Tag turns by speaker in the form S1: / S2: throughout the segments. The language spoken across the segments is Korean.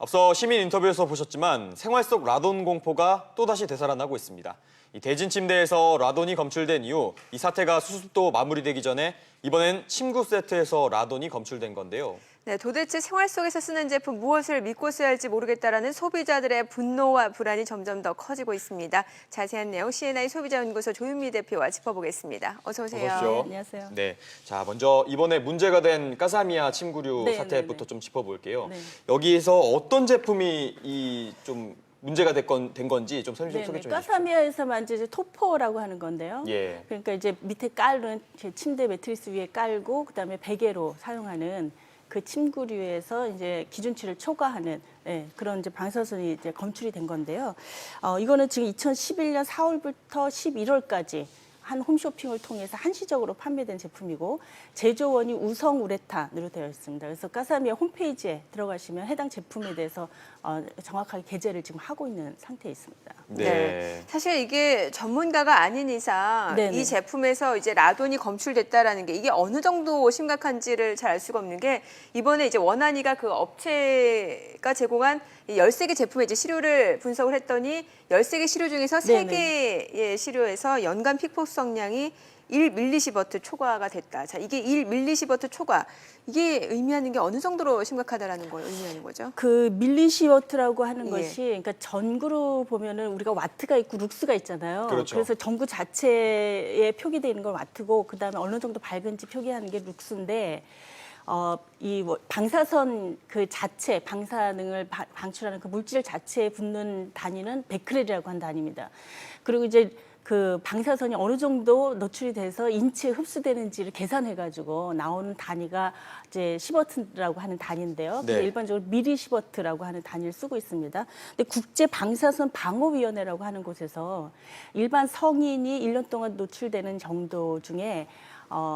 S1: 앞서 시민 인터뷰에서 보셨지만 생활 속 라돈 공포가 또다시 되살아나고 있습니다. 이 대진 침대에서 라돈이 검출된 이후 이 사태가 수습도 마무리되기 전에 이번엔 침구 세트에서 라돈이 검출된 건데요.
S2: 네, 도대체 생활 속에서 쓰는 제품 무엇을 믿고 써야 할지 모르겠다라는 소비자들의 분노와 불안이 점점 더 커지고 있습니다. 자세한 내용 CNI 소비자연구소 조윤미 대표와 짚어보겠습니다. 어서 오세요.
S1: 어서 오십시오.
S3: 안녕하세요.
S1: 네, 자 먼저 이번에 문제가 된 까사미아 침구류
S3: 네,
S1: 사태부터
S3: 네, 네.
S1: 좀 짚어볼게요.
S3: 네.
S1: 여기에서 어떤 제품이 좀 문제가 된 건지 좀 소개 좀 해주시죠.
S3: 까사미아에서만 이제 토퍼라고 하는 건데요.
S1: 예.
S3: 그러니까 이제 밑에 깔은 침대 매트리스 위에 깔고 그다음에 베개로 사용하는 그 침구류에서 이제 기준치를 초과하는 그런 이제 방사선이 이제 검출이 된 건데요. 이거는 지금 2011년 4월부터 11월까지 한 홈쇼핑을 통해서 한시적으로 판매된 제품이고 제조원이 우성우레탄으로 되어 있습니다. 그래서 까사미아 홈페이지에 들어가시면 해당 제품에 대해서 정확하게 게재를 지금 하고 있는 상태에 있습니다.
S1: 네.
S2: 사실 이게 전문가가 아닌 이상
S3: 네네.
S2: 이 제품에서 이제 라돈이 검출됐다라는 게 이게 어느 정도 심각한지를 잘 알 수가 없는 게 이번에 이제 원한이가 그 업체가 제공한 이 13개 제품의 이제 시료를 분석을 했더니 13개 시료 중에서
S3: 네네.
S2: 3개의 시료에서 연간 픽폭성량이 1밀리시버트 초과가 됐다. 자, 이게 1밀리시버트 초과. 이게 의미하는 게 어느 정도로 심각하다라는 걸 의미하는 거죠?
S3: 그 밀리시워트라고 하는
S2: 예.
S3: 것이 그러니까 전구로 보면은 우리가 와트가 있고 룩스가 있잖아요.
S1: 그렇죠.
S3: 그래서 전구 자체에 표기되어 있는 건 와트고 그다음에 어느 정도 밝은지 표기하는 게 룩스인데 이 방사선 그 자체 방사능을 방출하는 그 물질 자체에 붙는 단위는 베크렐이라고 하는 단위입니다. 그리고 이제 그 방사선이 어느 정도 노출이 돼서 인체에 흡수되는지를 계산해가지고 나오는 단위가 이제 시버트라고 하는 단위인데요.
S1: 네.
S3: 일반적으로 미리시버트라고 하는 단위를 쓰고 있습니다. 근데 국제 방사선 방어위원회라고 하는 곳에서 일반 성인이 1년 동안 노출되는 정도 중에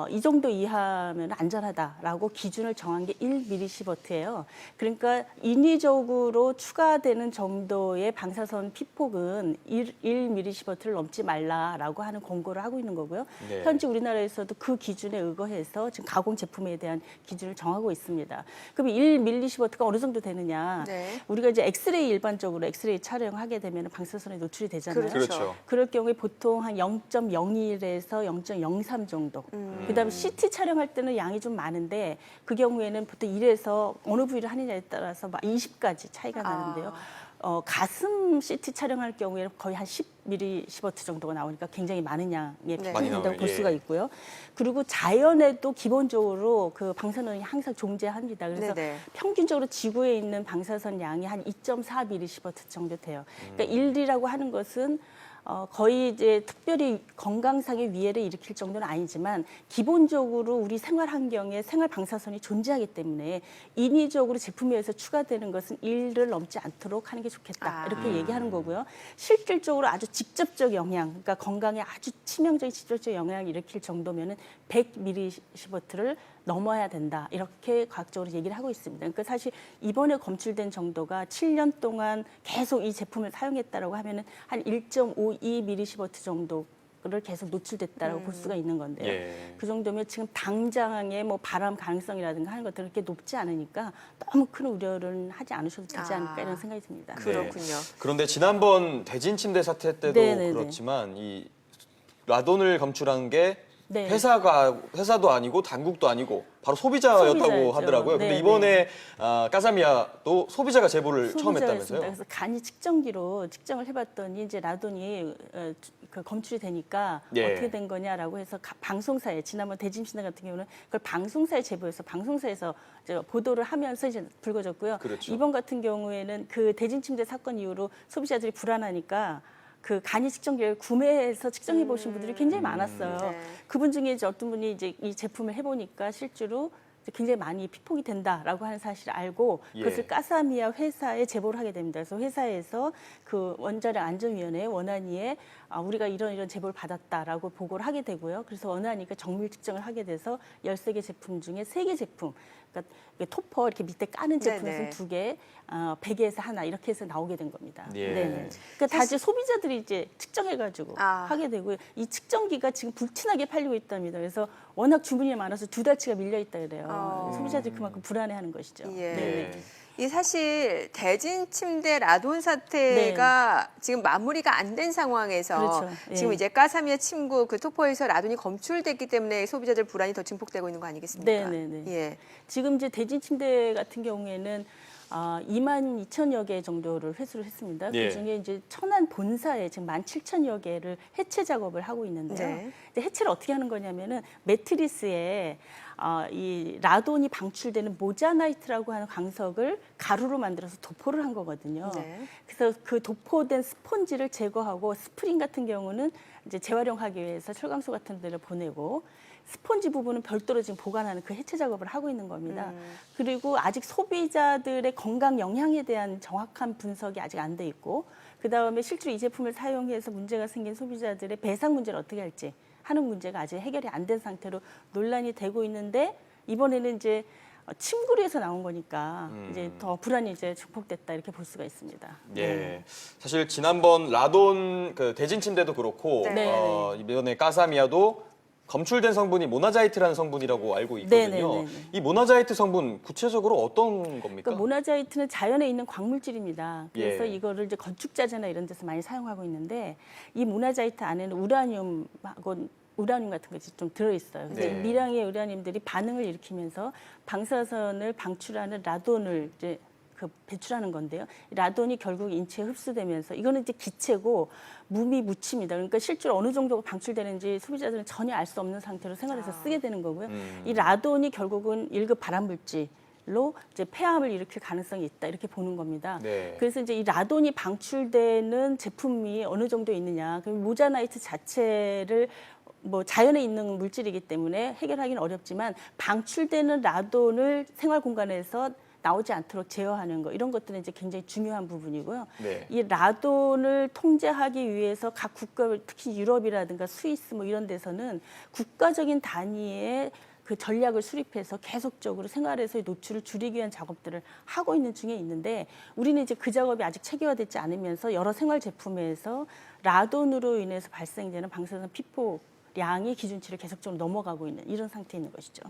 S3: 이 정도 이하면 안전하다라고 기준을 정한 게 1밀리시버트예요. 그러니까 인위적으로 추가되는 정도의 방사선 피폭은 1밀리시버트를 넘지 말라라고 하는 권고를 하고 있는 거고요.
S1: 네.
S3: 현재 우리나라에서도 그 기준에 의거해서 지금 가공 제품에 대한 기준을 정하고 있습니다. 그럼 1밀리시버트가 어느 정도 되느냐?
S2: 네.
S3: 우리가 이제 엑스레이 일반적으로 엑스레이 촬영하게 되면 방사선에 노출이 되잖아요.
S1: 그렇죠.
S3: 그럴 경우에 보통 한 0.01에서 0.03 정도. 그다음에 CT 촬영할 때는 양이 좀 많은데 그 경우에는 보통 1에서 어느 부위를 하느냐에 따라서 막 20까지 차이가 나는데요. 가슴 CT 촬영할 경우에는 거의 한 10mSv 정도가 나오니까 굉장히 많은 양의
S2: 네.
S3: 피폭이
S1: 많이
S3: 된다고
S1: 나오네요.
S3: 볼
S1: 예.
S3: 수가 있고요. 그리고 자연에도 기본적으로 그 방사선이 항상 존재합니다. 그래서
S2: 네네.
S3: 평균적으로 지구에 있는 방사선 양이 한 2.4mSv 정도 돼요. 그러니까 1이라고 하는 것은 거의 이제 특별히 건강상의 위해를 일으킬 정도는 아니지만 기본적으로 우리 생활 환경에 생활 방사선이 존재하기 때문에 인위적으로 제품에 의해서 추가되는 것은 1을 넘지 않도록 하는 게 좋겠다. 이렇게 얘기하는 거고요. 실질적으로 아주 직접적 영향, 그러니까 건강에 아주 치명적인 직접적 영향을 일으킬 정도면은 100mSv를 넘어야 된다. 이렇게 과학적으로 얘기를 하고 있습니다. 그러니까 사실 이번에 검출된 정도가 7년 동안 계속 이 제품을 사용했다라고 하면은 한 1.52mSv 정도를 계속 노출됐다라고 볼 수가 있는 건데요.
S1: 예.
S3: 그 정도면 지금 당장의 뭐 발암 가능성이라든가 하는 것들은 그렇게 높지 않으니까 너무 큰 우려를 하지 않으셔도 되지 않을까 이런 생각이 듭니다.
S2: 그렇군요.
S1: 네. 그런데 지난번 대진 침대 사태 때도
S3: 네네네.
S1: 그렇지만 이 라돈을 검출한 게
S3: 네.
S1: 회사도 아니고 당국도 아니고 바로 소비자였다고
S3: 소비자였죠.
S1: 하더라고요. 근데
S3: 네네.
S1: 이번에 까사미아도 소비자가 제보를 처음
S3: 소비자였습니다.
S1: 했다면서요?
S3: 그래서 간이 측정기로 측정을 해봤더니 이제 라돈이 그 검출이 되니까
S1: 예.
S3: 어떻게 된 거냐라고 해서 방송사에 지난번 대진신당 같은 경우는 그걸 방송사에 제보해서 방송사에서 이제 보도를 하면서 이제 불거졌고요.
S1: 그렇죠.
S3: 이번 같은 경우에는 그 대진침대 사건 이후로 소비자들이 불안하니까 그 간이 측정기를 구매해서 측정해 보신 분들이 굉장히 많았어요.
S2: 네.
S3: 그분 중에 이제 어떤 분이 이제 이 제품을 해보니까 실제로 굉장히 많이 피폭이 된다라고 하는 사실을 알고
S1: 예.
S3: 그것을 까사미아 회사에 제보를 하게 됩니다. 그래서 회사에서 그 원자력 안전위원회 원안위에 우리가 이런 제보를 받았다라고 보고를 하게 되고요. 그래서 원안위가 정밀 측정을 하게 돼서 13개 제품 중에 3개 제품, 그러니까 토퍼 이렇게 밑에 까는 제품에서는
S2: 네네.
S3: 2개, 베개에서 하나 이렇게 해서 나오게 된 겁니다.
S1: 예.
S3: 네네. 그러니까 다 이제 소비자들이 이제 측정해가지고
S2: 아.
S3: 하게 되고요. 이 측정기가 지금 불티나게 팔리고 있답니다. 그래서 워낙 주문이 많아서 2달치가 밀려 있다 그래요. 소비자들이 그만큼 불안해하는 것이죠.
S2: 예.
S3: 네네.
S2: 이 사실 대진 침대 라돈 사태가 지금 마무리가 안 된 상황에서
S3: 그렇죠. 예.
S2: 지금 이제 가사미아 침구 그 토포에서 라돈이 검출됐기 때문에 소비자들 불안이 더 증폭되고 있는 거 아니겠습니까?
S3: 네네네.
S2: 예.
S3: 지금 이제 대진 침대 같은 경우에는 2만 2천여 개 정도를 회수를 했습니다.
S1: 예.
S3: 그중에 이제 천안 본사에 지금 17,000여 개를 해체 작업을 하고 있는데요.
S2: 네.
S3: 근데 해체를 어떻게 하는 거냐면은 매트리스에 이 라돈이 방출되는 모자나이트라고 하는 광석을 가루로 만들어서 도포를 한 거거든요.
S2: 네.
S3: 그래서 그 도포된 스펀지를 제거하고 스프링 같은 경우는 이제 재활용하기 위해서 철강소 같은 데를 보내고 스펀지 부분은 별도로 지금 보관하는 그 해체 작업을 하고 있는 겁니다. 그리고 아직 소비자들의 건강 영향에 대한 정확한 분석이 아직 안 돼 있고 그다음에 실제로 이 제품을 사용해서 문제가 생긴 소비자들의 배상 문제를 어떻게 할지 하는 문제가 아직 해결이 안 된 상태로 논란이 되고 있는데 이번에는 이제 침구류에서 나온 거니까 이제 더 불안이 이제 증폭됐다 이렇게 볼 수가 있습니다.
S1: 예. 사실 지난번 라돈 그 대진 침대도 그렇고
S2: 네.
S1: 이번에 가사미아도 검출된 성분이 모나자이트라는 성분이라고 알고 있거든요.
S3: 네네네네.
S1: 이 모나자이트 성분 구체적으로 어떤 겁니까?
S3: 그러니까 모나자이트는 자연에 있는 광물질입니다. 그래서
S1: 예.
S3: 이거를 이제 건축자재나 이런 데서 많이 사용하고 있는데 이 모나자이트 안에는 우라늄 같은 것이 좀 들어있어요. 그래서
S1: 네.
S3: 이 미량의 우라늄들이 반응을 일으키면서 방사선을 방출하는 라돈을 이제 배출하는 건데요. 라돈이 결국 인체에 흡수되면서 이거는 이제 기체고 무미 무침이다. 그러니까 실제로 어느 정도가 방출되는지 소비자들은 전혀 알 수 없는 상태로 생활에서 쓰게 되는 거고요. 이 라돈이 결국은 1급 발암물질로 이제 폐암을 일으킬 가능성이 있다 이렇게 보는 겁니다.
S1: 네.
S3: 그래서 이제 이 라돈이 방출되는 제품이 어느 정도 있느냐. 그럼 모자나이트 자체를 뭐 자연에 있는 물질이기 때문에 해결하기는 어렵지만 방출되는 라돈을 생활 공간에서 나오지 않도록 제어하는 거 이런 것들은 이제 굉장히 중요한 부분이고요.
S1: 네.
S3: 이 라돈을 통제하기 위해서 각 국가 특히 유럽이라든가 스위스 뭐 이런 데서는 국가적인 단위의 그 전략을 수립해서 계속적으로 생활에서의 노출을 줄이기 위한 작업들을 하고 있는 중에 있는데 우리는 이제 그 작업이 아직 체계화되지 않으면서 여러 생활 제품에서 라돈으로 인해서 발생되는 방사선 피폭량이 기준치를 계속적으로 넘어가고 있는 이런 상태에 있는 것이죠.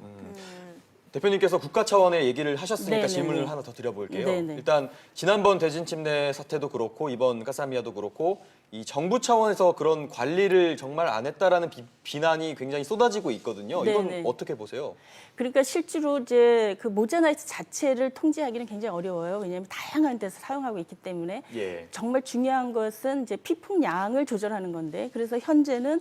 S1: 대표님께서 국가 차원의 얘기를 하셨으니까
S3: 네네네.
S1: 질문을 하나 더 드려볼게요.
S3: 네네.
S1: 일단 지난번 대진 침대 사태도 그렇고 이번 가사미아도 그렇고 이 정부 차원에서 그런 관리를 정말 안 했다라는 비난이 굉장히 쏟아지고 있거든요. 이건
S3: 네네.
S1: 어떻게 보세요?
S3: 그러니까 실제로 이제 그 모자나이트 자체를 통제하기는 굉장히 어려워요. 왜냐하면 다양한 데서 사용하고 있기 때문에
S1: 예.
S3: 정말 중요한 것은 이제 피폭량을 조절하는 건데 그래서 현재는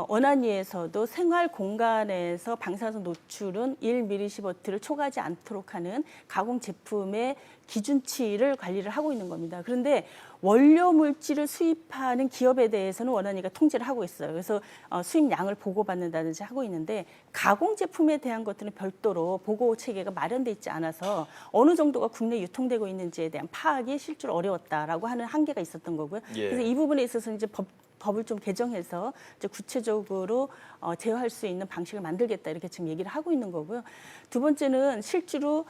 S3: 원안위에서도 생활 공간에서 방사선 노출은 1mS를 초과하지 않도록 하는 가공 제품의 기준치를 관리를 하고 있는 겁니다. 그런데 원료 물질을 수입하는 기업에 대해서는 원안위가 통제를 하고 있어요. 그래서 수입량을 보고받는다든지 하고 있는데 가공 제품에 대한 것들은 별도로 보고 체계가 마련돼 있지 않아서 어느 정도가 국내 유통되고 있는지에 대한 파악이 실제로 어려웠다라고 하는 한계가 있었던 거고요.
S1: 예.
S3: 그래서 이 부분에 있어서 이제 법을 좀 개정해서 이제 구체적으로 제어할 수 있는 방식을 만들겠다 이렇게 지금 얘기를 하고 있는 거고요. 두 번째는 실제로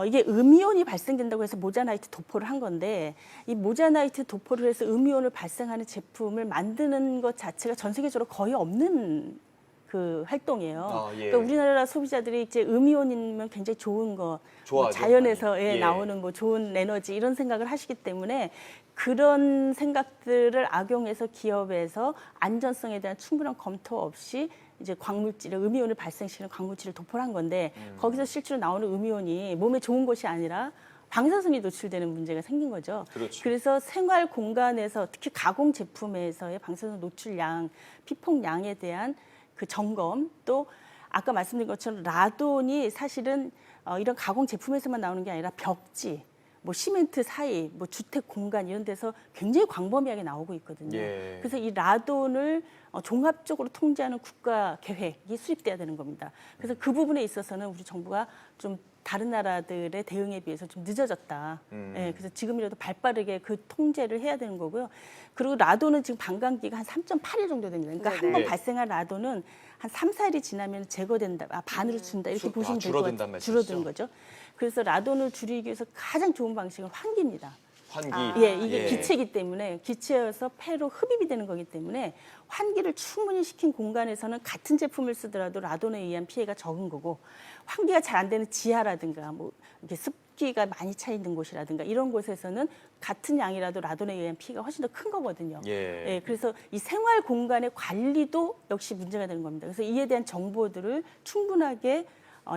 S3: 이게 음이온이 발생된다고 해서 모자나이트 도포를 한 건데 이 모자나이트 도포를 해서 음이온을 발생하는 제품을 만드는 것 자체가 전 세계적으로 거의 없는 그 활동이에요.
S1: 예.
S3: 그러니까 우리나라 소비자들이 이제 음이온이면 굉장히 좋은 거, 뭐
S1: 좋아하죠,
S3: 자연에서
S1: 많이. 예.
S3: 나오는 거 좋은 에너지 이런 생각을 하시기 때문에 그런 생각들을 악용해서 기업에서 안전성에 대한 충분한 검토 없이 이제 광물질을 음이온을 발생시키는 광물질을 도포를 한 건데 거기서 실제로 나오는 음이온이 몸에 좋은 것이 아니라 방사선이 노출되는 문제가 생긴 거죠.
S1: 그렇죠.
S3: 그래서 생활 공간에서 특히 가공 제품에서의 방사선 노출량, 피폭량에 대한 그 점검 또 아까 말씀드린 것처럼 라돈이 사실은 이런 가공 제품에서만 나오는 게 아니라 벽지, 뭐 시멘트 사이, 뭐 주택 공간 이런 데서 굉장히 광범위하게 나오고 있거든요.
S1: 예.
S3: 그래서 이 라돈을 종합적으로 통제하는 국가 계획이 수립돼야 되는 겁니다. 그래서 그 부분에 있어서는 우리 정부가 좀 다른 나라들의 대응에 비해서 좀 늦어졌다. 예, 그래서 지금이라도 발빠르게 그 통제를 해야 되는 거고요. 그리고 라돈은 지금 반감기가 한 3.8일 정도 됩니다. 그러니까
S2: 네네.
S3: 한 번
S1: 네.
S3: 발생한 라돈은 한 3, 4일이 지나면 제거된다. 반으로 준다. 이렇게 보시면 될 것
S1: 줄어든다는
S3: 같아요.
S1: 말씀이시죠?
S3: 줄어드는 거죠. 그래서 라돈을 줄이기 위해서 가장 좋은 방식은 환기입니다.
S1: 환기.
S3: 예, 이게
S1: 예.
S3: 기체이기 때문에 기체여서 폐로 흡입이 되는 거기 때문에 환기를 충분히 시킨 공간에서는 같은 제품을 쓰더라도 라돈에 의한 피해가 적은 거고 환기가 잘 안 되는 지하라든가 뭐 이렇게 습기가 많이 차 있는 곳이라든가 이런 곳에서는 같은 양이라도 라돈에 의한 피해가 훨씬 더 큰 거거든요.
S1: 예.
S3: 그래서 이 생활 공간의 관리도 역시 문제가 되는 겁니다. 그래서 이에 대한 정보들을 충분하게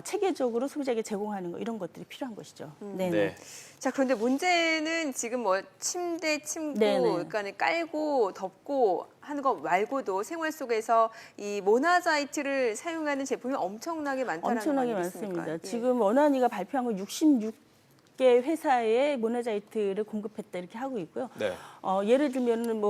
S3: 체계적으로 소비자에게 제공하는 거 이런 것들이 필요한 것이죠.
S1: 네.
S2: 자, 그런데 문제는 지금 뭐 침대, 침구,
S3: 네네.
S2: 그러니까 깔고 덮고 하는 거 말고도 생활 속에서 이 모나자이트를 사용하는 제품이 엄청나게 많다는
S3: 엄청나게
S2: 거 아니겠습니까?
S3: 많습니다.
S2: 예.
S3: 지금 원한이가 발표한 건 66개 회사에 모나자이트를 공급했다 이렇게 하고 있고요.
S1: 네.
S3: 예를 들면은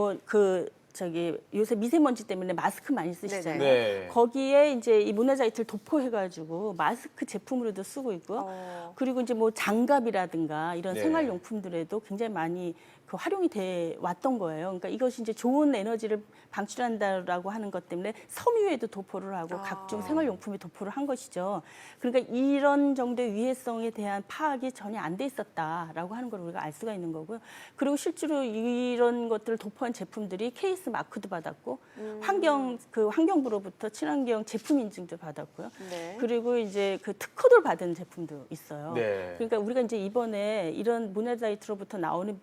S3: 요새 미세먼지 때문에 마스크 많이 쓰시잖아요.
S1: 네.
S3: 거기에 이제 이 모나자이트를 도포해가지고 마스크 제품으로도 쓰고 있고요. 그리고 이제 뭐 장갑이라든가 이런
S1: 네.
S3: 생활용품들에도 굉장히 많이 활용이 돼 왔던 거예요. 그러니까 이것이 이제 좋은 에너지를 방출한다라고 하는 것 때문에 섬유에도 도포를 하고 각종 생활용품에 도포를 한 것이죠. 그러니까 이런 정도의 위해성에 대한 파악이 전혀 안 돼 있었다라고 하는 걸 우리가 알 수가 있는 거고요. 그리고 실제로 이런 것들을 도포한 제품들이 KS 마크도 받았고 환경부로부터 친환경 제품 인증도 받았고요.
S2: 네.
S3: 그리고 이제 그 특허를 받은 제품도 있어요.
S1: 네.
S3: 그러니까 우리가 이제 이번에 이런 모나자이트로부터 나오는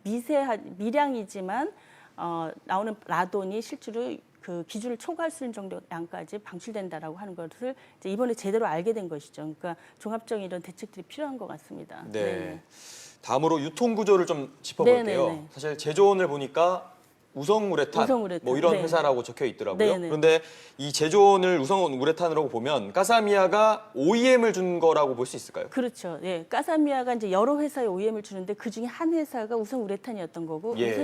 S3: 미량이지만 나오는 라돈이 실제로 그 기준을 초과할 수 있는 정도 양까지 방출된다라고 하는 것을 이제 이번에 제대로 알게 된 것이죠. 그러니까 종합적인 이런 대책들이 필요한 것 같습니다.
S1: 네. 다음으로 유통 구조를 좀 짚어볼게요.
S3: 네네네.
S1: 사실 제조원을 보니까 우성우레탄,
S3: 우성우레탄.
S1: 뭐 이런
S3: 네.
S1: 회사라고 적혀 있더라고요.
S3: 네네.
S1: 그런데 이 제조원을 우성우레탄으로 보면 가사미야가 OEM을 준 거라고 볼 수 있을까요?
S3: 그렇죠. 예, 가사미야가 이제 여러 회사에 OEM을 주는데 그 중에 한 회사가 우성우레탄이었던 거고
S1: 예.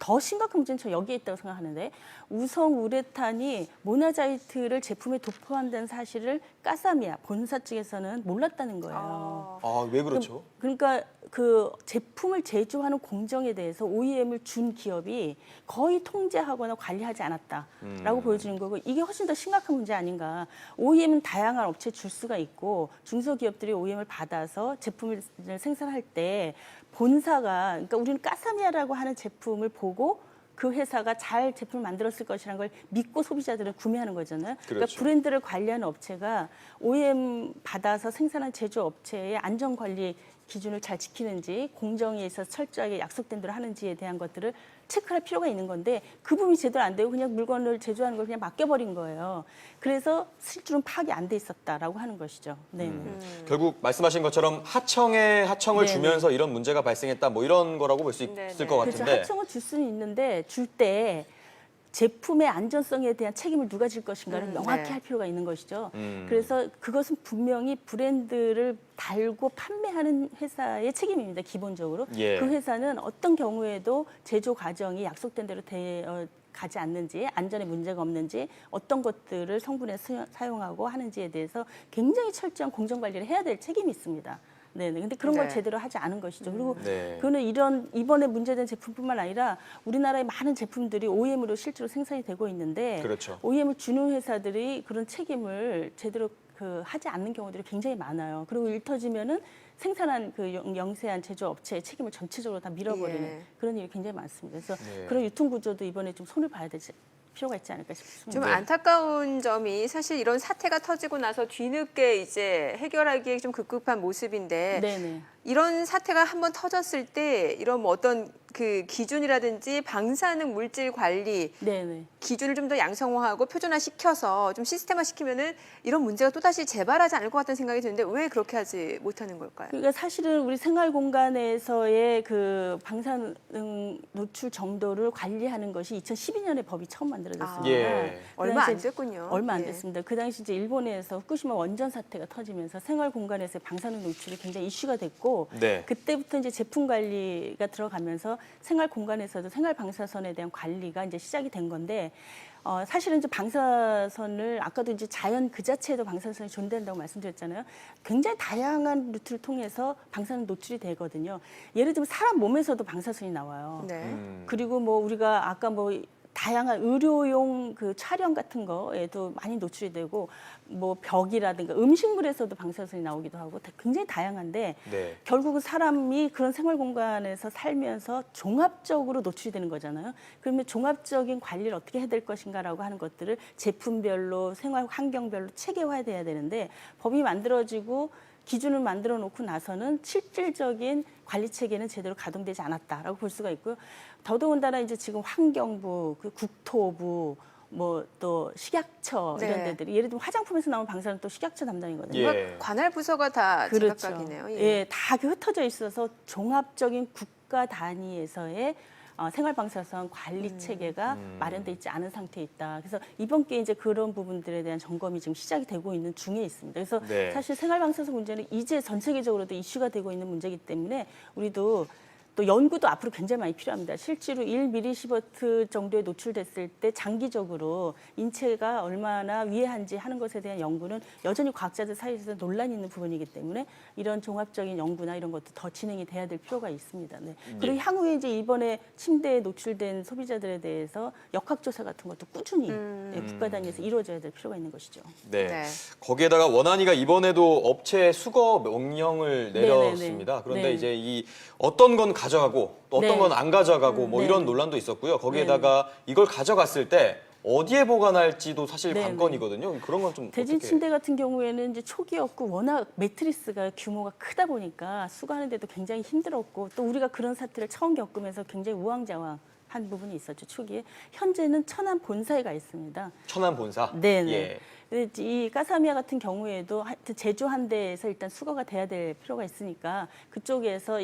S3: 더 심각한 문제는 저 여기에 있다고 생각하는데 우성우레탄이 모나자이트를 제품에 도포한다는 사실을 가사미야 본사 측에서는 몰랐다는 거예요.
S1: 아, 왜 그렇죠?
S3: 그러니까 그 제품을 제조하는 공정에 대해서 OEM을 준 기업이 거의 통제하거나 관리하지 않았다라고 보여주는 거고 이게 훨씬 더 심각한 문제 아닌가. OEM은 다양한 업체에 줄 수가 있고 중소기업들이 OEM을 받아서 제품을 생산할 때 본사가 그러니까 우리는 가사미야라고 하는 제품을 보고 그 회사가 잘 제품을 만들었을 것이라는 걸 믿고 소비자들은 구매하는 거잖아요.
S1: 그렇죠.
S3: 그러니까 브랜드를 관리하는 업체가 OEM 받아서 생산한 제조업체의 안전관리 기준을 잘 지키는지 공정에 있어서 철저하게 약속된 대로 하는지에 대한 것들을 체크할 필요가 있는 건데 그 부분이 제대로 안 되고 그냥 물건을 제조하는 걸 그냥 맡겨버린 거예요. 그래서 실제로는 파악이 안 돼 있었다라고 하는 것이죠. 네.
S1: 결국 말씀하신 것처럼 하청에 하청을
S3: 네네.
S1: 주면서 이런 문제가 발생했다 뭐 이런 거라고 볼 수 있을
S2: 네네.
S1: 것
S3: 그렇죠.
S1: 같은데.
S3: 하청은 줄 수는 있는데 줄 때 제품의 안전성에 대한 책임을 누가 질 것인가를 명확히
S2: 네.
S3: 할 필요가 있는 것이죠. 그래서 그것은 분명히 브랜드를 달고 판매하는 회사의 책임입니다. 기본적으로.
S1: 예.
S3: 그 회사는 어떤 경우에도 제조 과정이 약속된 대로 가지 않는지, 안전에 문제가 없는지, 어떤 것들을 성분에 사용하고 하는지에 대해서 굉장히 철저한 공정 관리를 해야 될 책임이 있습니다. 네네. 근데 그런 걸
S2: 네.
S3: 제대로 하지 않은 것이죠. 그리고
S1: 네.
S3: 그거는 이번에 문제된 제품뿐만 아니라 우리나라의 많은 제품들이 OEM으로 실제로 생산이 되고 있는데
S1: 그렇죠.
S3: OEM을 주는 회사들이 그런 책임을 제대로 하지 않는 경우들이 굉장히 많아요. 그리고 일 터지면은 생산한 그 영세한 제조업체의 책임을 전체적으로 다 밀어버리는
S2: 예.
S3: 그런 일이 굉장히 많습니다. 그래서
S1: 네.
S3: 그런 유통 구조도 이번에 좀 손을 봐야 될 필요가 있지 않을까 싶습니다.
S2: 좀 안타까운 점이 사실 이런 사태가 터지고 나서 뒤늦게 이제 해결하기에 좀 급급한 모습인데
S3: 네네.
S2: 이런 사태가 한번 터졌을 때 이런 뭐 어떤 그 기준이라든지 방사능 물질 관리
S3: 네네.
S2: 기준을 좀 더 양성화하고 표준화시켜서 좀 시스템화시키면은 이런 문제가 또 다시 재발하지 않을 것 같다는 생각이 드는데 왜 그렇게 하지 못하는 걸까요?
S3: 그러니까 사실은 우리 생활 공간에서의 그 방사능 노출 정도를 관리하는 것이 2012년에 법이 처음 만들어졌습니다.
S1: 예.
S3: 그
S2: 얼마 안
S3: 당시에-
S2: 됐군요.
S3: 얼마 안
S2: 예.
S3: 됐습니다. 그 당시 이제 일본에서 후쿠시마 원전 사태가 터지면서 생활 공간에서의 방사능 노출이 굉장히 이슈가 됐고
S1: 네.
S3: 그때부터 이제 제품 관리가 들어가면서 생활 공간에서도 생활 방사선에 대한 관리가 이제 시작이 된 건데 사실은 이제 방사선을 아까도 이제 자연 그 자체에도 방사선이 존재한다고 말씀드렸잖아요. 굉장히 다양한 루트를 통해서 방사능 노출이 되거든요. 예를 들면 사람 몸에서도 방사선이 나와요.
S2: 네.
S3: 그리고 뭐 우리가 아까 뭐 다양한 의료용 그 촬영 같은 거에도 많이 노출이 되고 뭐 벽이라든가 음식물에서도 방사선이 나오기도 하고 굉장히 다양한데
S1: 네.
S3: 결국은 사람이 그런 생활 공간에서 살면서 종합적으로 노출이 되는 거잖아요. 그러면 종합적인 관리를 어떻게 해야 될 것인가라고 하는 것들을 제품별로 생활 환경별로 체계화돼야 되는데 법이 만들어지고 기준을 만들어 놓고 나서는 실질적인 관리 체계는 제대로 가동되지 않았다라고 볼 수가 있고요. 더더군다나 이제 지금 환경부, 그 국토부, 뭐 또 식약처 이런
S2: 네.
S3: 데들이 예를 들면 화장품에서 나온 방사는 또 식약처 담당이거든요.
S1: 예.
S2: 뭔가 관할 부서가 다
S3: 그렇죠.
S2: 제각각이네요.
S3: 예, 다 흩어져 있어서 종합적인 국가 단위에서의 생활 방사선 관리 체계가 마련돼 있지 않은 상태에 있다. 그래서 이번 기회에 이제 그런 부분들에 대한 점검이 지금 시작이 되고 있는 중에 있습니다. 그래서
S1: 네.
S3: 사실 생활 방사선 문제는 이제 전 세계적으로도 이슈가 되고 있는 문제이기 때문에 우리도 또 연구도 앞으로 굉장히 많이 필요합니다. 실제로 1mSv 정도에 노출됐을 때 장기적으로 인체가 얼마나 위해한지 하는 것에 대한 연구는 여전히 과학자들 사이에서 논란이 있는 부분이기 때문에 이런 종합적인 연구나 이런 것도 더 진행이 돼야 될 필요가 있습니다. 네. 그리고 향후에 이제 이번에 침대에 노출된 소비자들에 대해서 역학조사 같은 것도 꾸준히 네, 국가 단위에서 이루어져야 될 필요가 있는 것이죠.
S1: 네.
S2: 네.
S1: 거기에다가 원안위가 이번에도 업체 수거 명령을 내렸습니다.
S3: 네네네.
S1: 그런데
S3: 네.
S1: 이제 이 어떤 건 가져가고 또 어떤
S3: 네.
S1: 건 안 가져가고 뭐
S3: 네.
S1: 이런 논란도 있었고요. 거기에다가 이걸 가져갔을 때 어디에 보관할지도 사실
S3: 네.
S1: 관건이거든요. 그런 건 좀
S3: 대진
S1: 어떻게?
S3: 침대 같은 경우에는 이제 초기였고 워낙 매트리스가 규모가 크다 보니까 수거하는데도 굉장히 힘들었고 또 우리가 그런 사태를 처음 겪으면서 굉장히 우왕좌왕한 부분이 있었죠 초기에. 현재는 천안 본사에 가 있습니다.
S1: 천안 본사.
S3: 네네.
S1: 예.
S3: 근데 이 가사미아 같은 경우에도 하여튼 제조 한 대에서 일단 수거가 돼야 될 필요가 있으니까 그쪽에서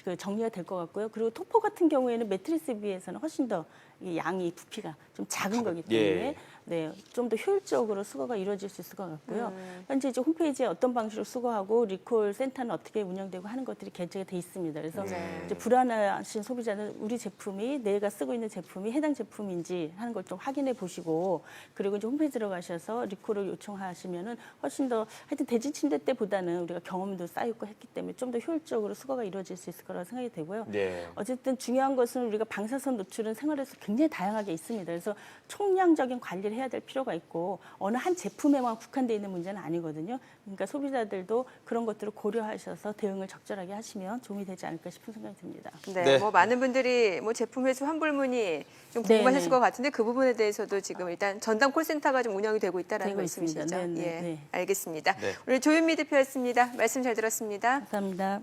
S3: 그 정리가 될 것 같고요. 그리고 토포 같은 경우에는 매트리스에 비해서는 훨씬 더 이 양이 부피가 좀 작은 거기 때문에
S1: 예.
S3: 네, 좀 더 효율적으로 수거가 이루어질 수 있을 것 같고요. 현재 이제 홈페이지에 어떤 방식으로 수거하고 리콜 센터는 어떻게 운영되고 하는 것들이 결정이 돼 있습니다. 그래서 이제 불안하신 소비자는 우리 제품이 내가 쓰고 있는 제품이 해당 제품인지 하는 걸 좀 확인해 보시고 그리고 이제 홈페이지 들어가셔서 리콜을 요청하시면은 훨씬 더 하여튼 대진 침대 때보다는 우리가 경험도 쌓이고 했기 때문에 좀 더 효율적으로 수거가 이루어질 수 있을 거라고 생각이 되고요.
S1: 네.
S3: 어쨌든 중요한 것은 우리가 방사선 노출은 생활에서 굉장히 다양하게 있습니다. 그래서 총량적인 관리를 해야 될 필요가 있고 어느 한 제품에만 국한되어 있는 문제는 아니거든요. 그러니까 소비자들도 그런 것들을 고려하셔서 대응을 적절하게 하시면 도움이 되지 않을까 싶은 생각이 듭니다.
S2: 네,
S1: 네.
S2: 뭐 많은 분들이 뭐 제품 회수 환불문의 좀 궁금하셨을
S3: 네네.
S2: 것 같은데 그 부분에 대해서도 지금 일단 전담 콜센터가 좀 운영이 되고 있다라는
S3: 되고 있습니다.
S2: 말씀이시죠?
S3: 네네,
S2: 예,
S3: 네.
S2: 알겠습니다.
S1: 네.
S2: 오늘 조윤미 대표였습니다. 말씀 잘 들었습니다.
S3: 감사합니다.